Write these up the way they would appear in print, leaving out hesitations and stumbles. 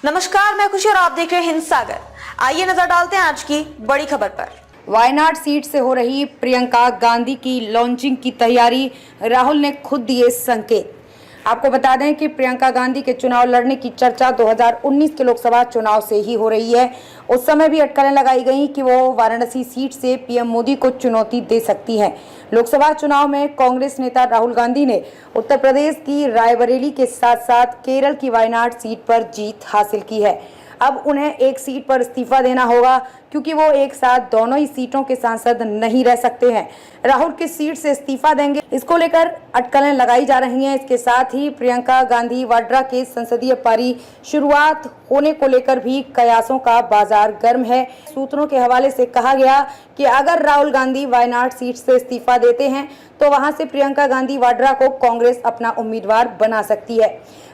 नमस्कार, मैं खुशी और आप देख रहे हैं हिंद सागर। आइए नजर डालते हैं आज की बड़ी खबर पर। वायनाड सीट से हो रही प्रियंका गांधी की लॉन्चिंग की तैयारी, राहुल ने खुद दिए संकेत। आपको बता दें कि प्रियंका गांधी के चुनाव लड़ने की चर्चा 2019 के लोकसभा चुनाव से ही हो रही है। उस समय भी अटकलें लगाई गई कि वो वाराणसी सीट से पीएम मोदी को चुनौती दे सकती हैं। लोकसभा चुनाव में कांग्रेस नेता राहुल गांधी ने उत्तर प्रदेश की रायबरेली के साथ साथ केरल की वायनाड सीट पर जीत हासिल की है। अब उन्हें एक सीट पर इस्तीफा देना होगा क्योंकि वो एक साथ दोनों ही सीटों के सांसद नहीं रह सकते हैं। राहुल किस सीट से इस्तीफा देंगे, इसको लेकर अटकलें लगाई जा रही हैं। इसके साथ ही प्रियंका गांधी वाड्रा के संसदीय पारी शुरुआत होने को लेकर भी कयासों का बाजार गर्म है। सूत्रों के हवाले से कहा गया कि अगर राहुल गांधी वायनाड सीट से इस्तीफा देते हैं तो वहां से प्रियंका गांधी वाड्रा को कांग्रेस अपना उम्मीदवार बना सकती है।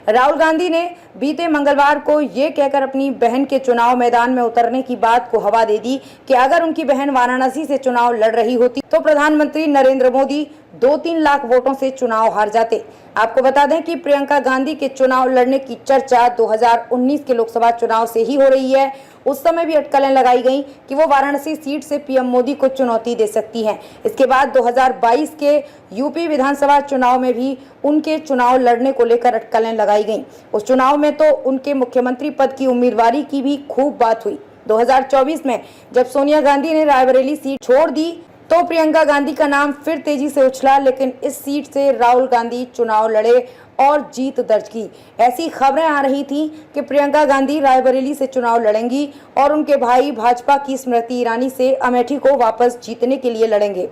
राहुल गांधी ने बीते मंगलवार को ये कहकर अपनी बहन के चुनाव मैदान में उतरने की बात को हवा दे दी कि अगर उनकी बहन वाराणसी से चुनाव लड़ रही होती तो प्रधानमंत्री नरेंद्र मोदी 2-3 लाख वोटों से चुनाव हार जाते। आपको बता दें कि प्रियंका गांधी के चुनाव लड़ने की चर्चा 2019 के लोकसभा चुनाव से ही हो रही है। उस समय भी अटकलें लगाई गई कि वो वाराणसी सीट से पीएम मोदी को चुनौती दे सकती हैं। इसके बाद 2022 के यूपी विधानसभा चुनाव में भी उनके चुनाव लड़ने को लेकर अटकलें लगाई गईं। उस चुनाव में तो उनके मुख्यमंत्री पद की उम्मीदवारी की भी खूब बात हुई। 2024 में जब सोनिया गांधी ने रायबरेली सीट छोड़ दी तो प्रियंका गांधी का नाम फिर तेजी से उछला, लेकिन इस सीट से राहुल गांधी चुनाव लड़े और जीत दर्ज की। ऐसी खबरें आ रही थी कि प्रियंका गांधी रायबरेली से चुनाव लड़ेंगी और उनके भाई भाजपा की स्मृति ईरानी से अमेठी को वापस जीतने के लिए लड़ेंगे।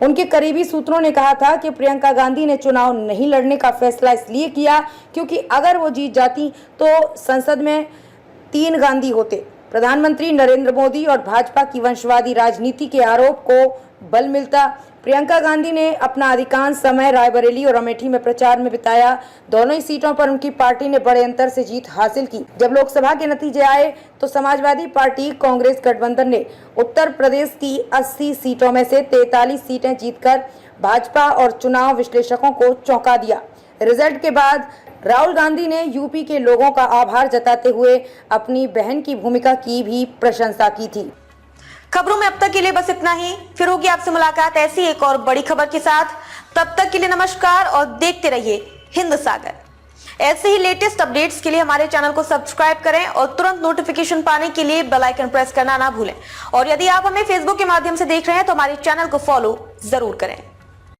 उनके करीबी सूत्रों ने कहा था कि प्रियंका गांधी ने चुनाव नहीं लड़ने का फैसला इसलिए किया क्योंकि अगर वो जीत जाती तो संसद में 3 गांधी होते। प्रधानमंत्री नरेंद्र मोदी और भाजपा की वंशवादी राजनीति के आरोप को बल मिलता। प्रियंका गांधी ने अपना अधिकांश समय रायबरेली और अमेठी में प्रचार में बिताया। दोनों ही सीटों पर उनकी पार्टी ने बड़े अंतर से जीत हासिल की। जब लोकसभा के नतीजे आए तो समाजवादी पार्टी कांग्रेस गठबंधन ने उत्तर प्रदेश की 80 सीटों में से 43 सीटें जीतकर भाजपा और चुनाव विश्लेषकों को चौंका दिया। रिजल्ट के बाद राहुल गांधी ने यूपी के लोगों का आभार जताते हुए अपनी बहन की भूमिका की भी प्रशंसा की थी। खबरों में अब तक के लिए बस इतना ही। फिर होगी आपसे मुलाकात ऐसी एक और बड़ी खबर के साथ। तब तक के लिए नमस्कार और देखते रहिए हिंद सागर। ऐसे ही लेटेस्ट अपडेट्स के लिए हमारे चैनल को सब्सक्राइब करें और तुरंत नोटिफिकेशन पाने के लिए बेल आइकन प्रेस करना ना भूलें। और यदि आप हमें फेसबुक के माध्यम से देख रहे हैं तो हमारे चैनल को फॉलो जरूर करें।